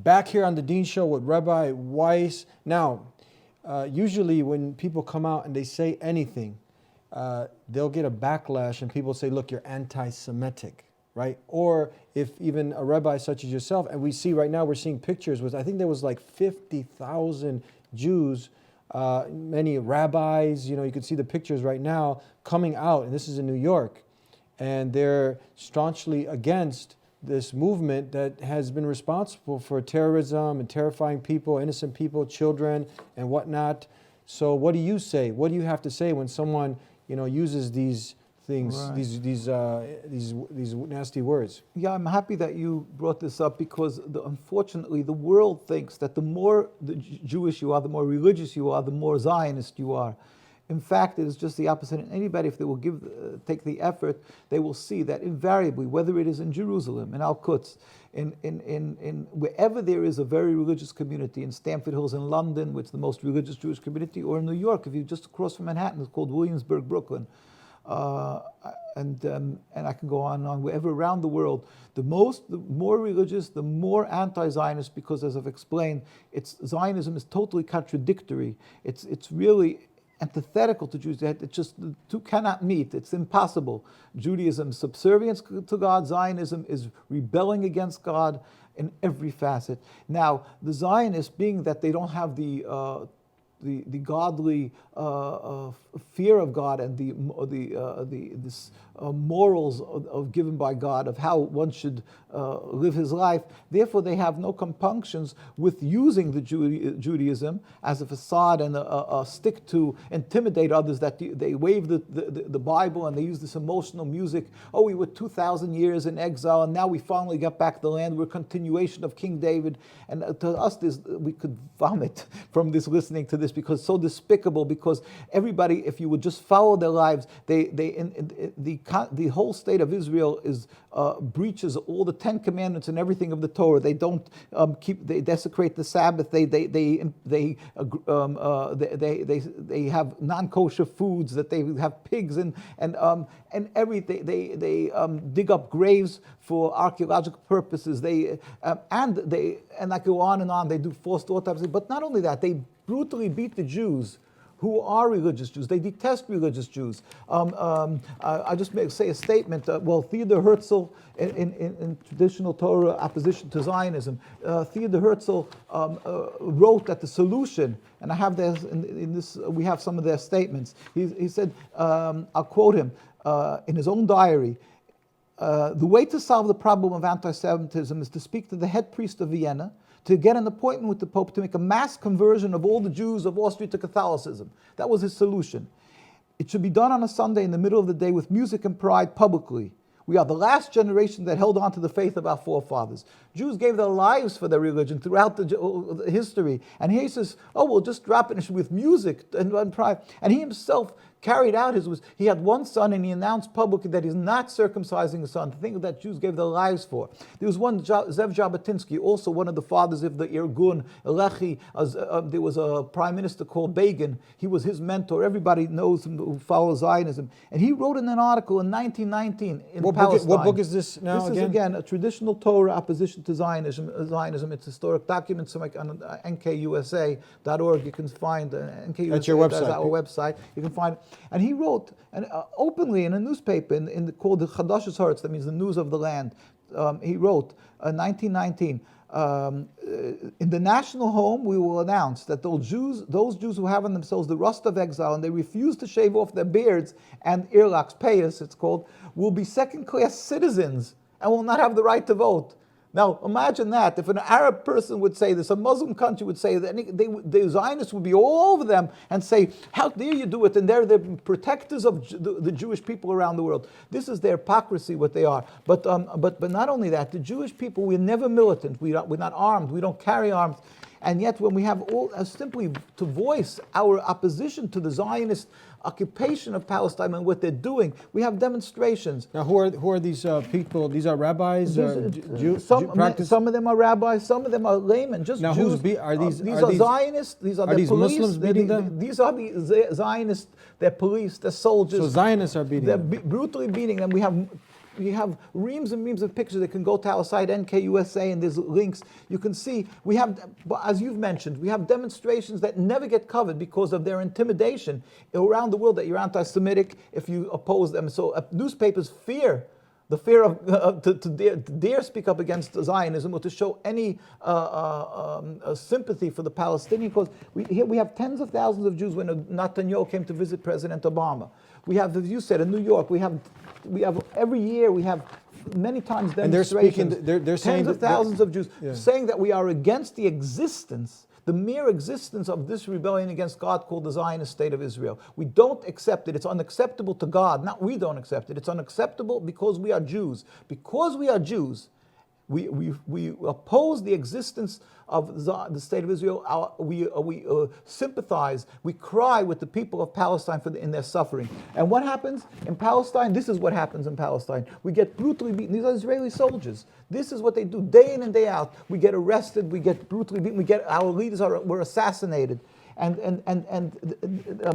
Back here on the Deen Show with Rabbi Weiss. Now, usually when people come out and they say anything, they'll get a backlash and people say, look, you're anti-Semitic, right? Or if even a rabbi such as yourself, and we see right now, we're seeing pictures with, I think there was like 50,000 Jews, many rabbis, you could see the pictures right now coming out, and this is in New York, and they're staunchly against this movement that has been responsible for terrorism and terrifying people, innocent people, children, and whatnot. So what do you say? What do you have to say when someone, uses these things, right, these nasty words? Yeah, I'm happy that you brought this up because unfortunately the world thinks that the more Jewish you are, the more religious you are, the more Zionist you are. In fact, it is just the opposite. And anybody, if they will take the effort, they will see that invariably, whether it is in Jerusalem, in Al-Quds, in wherever there is a very religious community, in Stamford Hills in London, which is the most religious Jewish community, or in New York, if you just across from Manhattan, it's called Williamsburg, Brooklyn, and I can go on and on. Wherever around the world, the more religious, the more anti-Zionist, because as I've explained, Zionism is totally contradictory. It's really antithetical to Jews. It just, the two cannot meet. It's impossible. Judaism is subservience to God. Zionism is rebelling against God in every facet. Now, the Zionists, being that they don't have the godly fear of God and this morals given by God of how one should live his life. Therefore, they have no compunctions with using the Judaism as a facade and a stick to intimidate others. That they wave the Bible and they use this emotional music. Oh, we were 2,000 years in exile and now we finally got back the land. We're a continuation of King David. And to us, we could vomit from this, listening to this, because it's so despicable. Because everybody, if you would just follow their lives, the whole state of Israel breaches all the 10 commandments and everything of the Torah. They don't they desecrate the Sabbath. They have non-kosher foods. That they have pigs and everything. They dig up graves for archaeological purposes. And I go on and on. They do forced autopsy. But not only that, they brutally beat the Jews who are religious Jews. They detest religious Jews. I just say a statement. Theodor Herzl, in traditional Torah opposition to Zionism, Theodor Herzl wrote that the solution, and I have this in this. We have some of their statements. He said, I'll quote him in his own diary. The way to solve the problem of anti-Semitism is to speak to the head priest of Vienna, to get an appointment with the Pope to make a mass conversion of all the Jews of Austria to Catholicism. That was his solution. It should be done on a Sunday in the middle of the day with music and pride publicly. We are the last generation that held on to the faith of our forefathers. Jews gave their lives for their religion throughout the history. And here he says, we'll just drop it with music and pride. And he himself carried out he had one son and he announced publicly that he's not circumcising his son, the thing that Jews gave their lives for. There was one, Zev Jabotinsky, also one of the fathers of the Irgun, Lechi. There was a prime minister called Begin. He was his mentor. Everybody knows him who follows Zionism. And he wrote in an article in 1919 in Palestine. What book is this now again? This is again a traditional Torah opposition to Zionism. It's historic documents on nkusa.org. You can find NKUSA. That's your website. That's our website. You can find it. And he wrote openly in a newspaper called the Chadash's Haaretz, that means the news of the land. He wrote in 1919, in the national home we will announce that those Jews who have on themselves the rust of exile and they refuse to shave off their beards and earlocks, payas it's called, will be second-class citizens and will not have the right to vote. Now, imagine that. If an Arab person would say this, a Muslim country would say that, the Zionists would be all over them and say, how dare you do it? And they're the protectors of the Jewish people around the world. This is their hypocrisy, what they are. But not only that, the Jewish people, we're never militant. We're not armed. We don't carry arms. And yet when we have simply to voice our opposition to the Zionist occupation of Palestine and what they're doing, we have demonstrations. Now, who are these people? These are rabbis? Some of them are rabbis, some of them are laymen, just now, Jews. These are Zionists, these are the police. Muslims beating them? These are the Zionists, they're police, they're soldiers. So Zionists are beating They're them? brutally beating them. We have we have reams and reams of pictures. They can go to our site, NKUSA, and there's links. You can see, we have, as you've mentioned, we have demonstrations that never get covered because of their intimidation around the world, that you're anti-Semitic if you oppose them. So newspapers fear the fear of to dare speak up against Zionism, or to show any sympathy for the Palestinian cause. Here we have tens of thousands of Jews when Netanyahu came to visit President Obama. We have, as you said, in New York, we have every year we have many times demonstrations. And they're saying tens of thousands of Jews saying that we are against the existence, the mere existence of this rebellion against God called the Zionist state of Israel. We don't accept it. It's unacceptable to God. Not we don't accept it. It's unacceptable because we are Jews. Because we are Jews, we oppose the existence of the state of Israel. We sympathize, we cry with the people of Palestine in their suffering. And what happens in Palestine? This is what happens in Palestine. We get brutally beaten. These are Israeli soldiers. This is what they do day in and day out. We get arrested, we get brutally beaten, our leaders were assassinated. And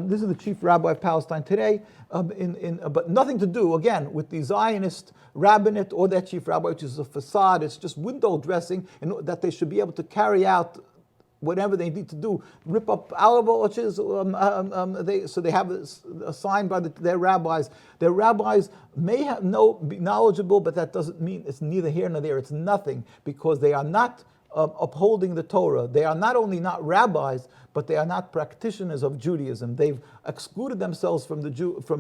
this is the chief rabbi of Palestine today, but nothing to do, again, with the Zionist rabbinate or that chief rabbi, which is a facade. It's just window dressing, and that they should be able to carry out whatever they need to do, rip up alabaches. So they have assigned by their rabbis. Their rabbis may be knowledgeable, but that doesn't mean it's neither here nor there. It's nothing, because they are not upholding the Torah. They are not only not rabbis, but they are not practitioners of Judaism. They've excluded themselves from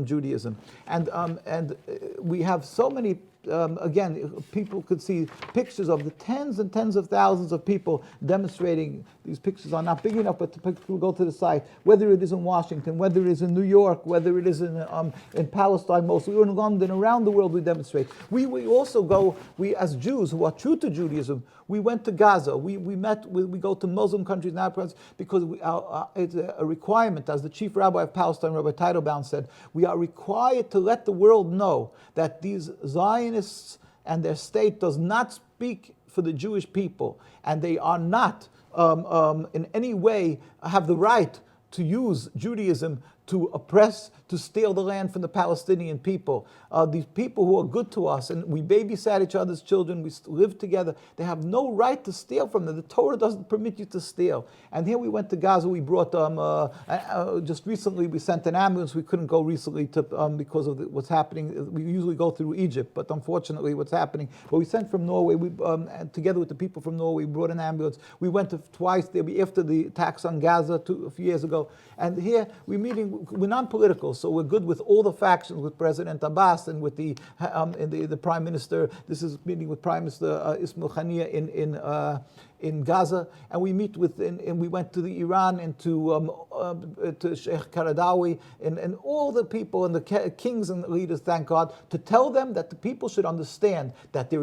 Judaism. And we have so many, again, people could see pictures of the tens and tens of thousands of people demonstrating. These pictures are not big enough, but people go to the site, whether it is in Washington, whether it is in New York, whether it is in Palestine mostly, or in London, around the world we demonstrate. We also go, we as Jews who are true to Judaism, we went to Gaza. We go to Muslim countries now because it's a requirement, as the chief rabbi of Palestine, Rabbi Teitelbaum, said, we are required to let the world know that these Zionists and their state does not speak for the Jewish people, and they are not in any way have the right to use Judaism to oppress, to steal the land from the Palestinian people. These people who are good to us, and we babysat each other's children, we live together, they have no right to steal from them. The Torah doesn't permit you to steal. And here we went to Gaza, we brought, just recently we sent an ambulance. We couldn't go recently because of what's happening. We usually go through Egypt, but unfortunately what's happening. But we sent from Norway, together with the people from Norway, we brought an ambulance. We went twice there after the attacks on Gaza a few years ago. And here we're non-political, so we're good with all the factions, with President Abbas and with the Prime Minister. This is meeting with Prime Minister Ismail Haniyeh in Gaza, and we meet with, and we went to Iran and to Sheikh Qaradawi and all the people and the kings and leaders, thank God, to tell them that the people should understand that the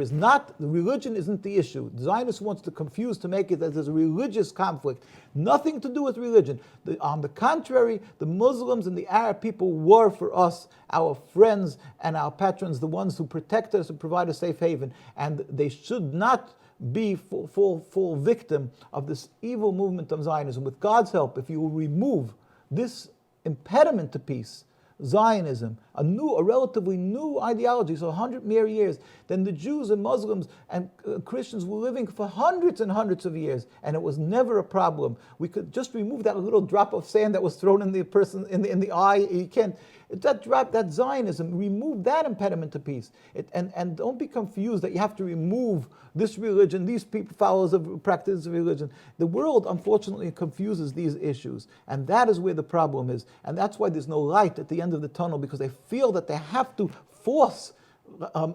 religion isn't the issue. The Zionist wants to confuse, to make it that there's a religious conflict. Nothing to do with religion. On the contrary, the Muslims and the Arab people were for us our friends and our patrons, the ones who protect us and provide a safe haven, and they should not be full victim of this evil movement of Zionism. With God's help, if you will remove this impediment to peace, Zionism, a relatively new ideology, so 100 mere years, then the Jews and Muslims and Christians were living for hundreds and hundreds of years, and it was never a problem. We could just remove that little drop of sand that was thrown in the person in the eye. You can't. That Zionism, remove that impediment to peace. And don't be confused that you have to remove this religion, these people, followers of practices of religion. The world, unfortunately, confuses these issues. And that is where the problem is. And that's why there's no light at the end of the tunnel, because they feel that they have to force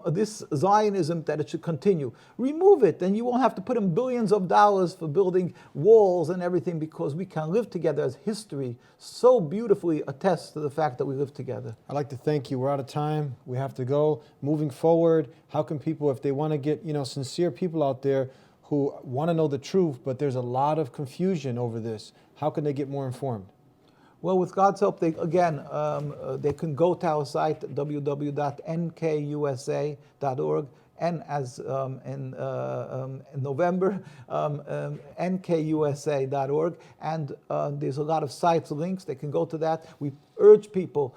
this Zionism, that it should continue. Remove it, and you won't have to put in billions of dollars for building walls and everything, because we can live together, as history so beautifully attests to the fact that we live together. I'd like to thank you. We're out of time. We have to go. Moving forward, how can people, if they want to get sincere people out there who want to know the truth, but there's a lot of confusion over this, how can they get more informed? Well, with God's help, they can go to our site, www.nkusa.org, and as in November, nkusa.org, and there's a lot of sites, links. They can go to that. We urge people,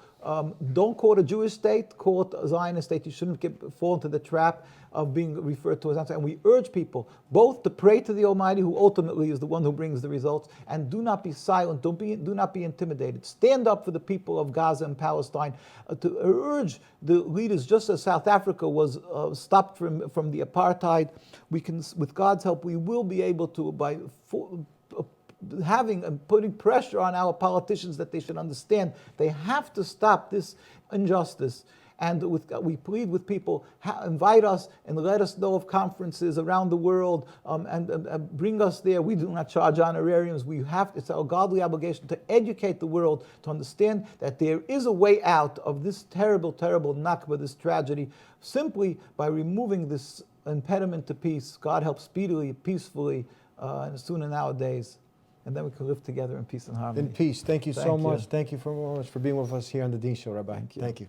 don't call it a Jewish state, call it a Zionist state. You shouldn't fall into the trap of being referred to as anti. And we urge people both to pray to the Almighty, who ultimately is the one who brings the results, and do not be silent, do not be intimidated. Stand up for the people of Gaza and Palestine, to urge the leaders, just as South Africa was stopped from the apartheid. We can, with God's help, we will be able to, by having and putting pressure on our politicians that they should understand they have to stop this injustice. And we plead with people, invite us and let us know of conferences around the world, and bring us there. We do not charge honorariums. It's our godly obligation to educate the world to understand that there is a way out of this terrible, terrible Nakba, this tragedy, simply by removing this impediment to peace. God help speedily, peacefully, and sooner nowadays. And then we can live together in peace and harmony. In peace. Thank you so much. Thank you so much for being with us here on the Deen Show, Rabbi. Thank you.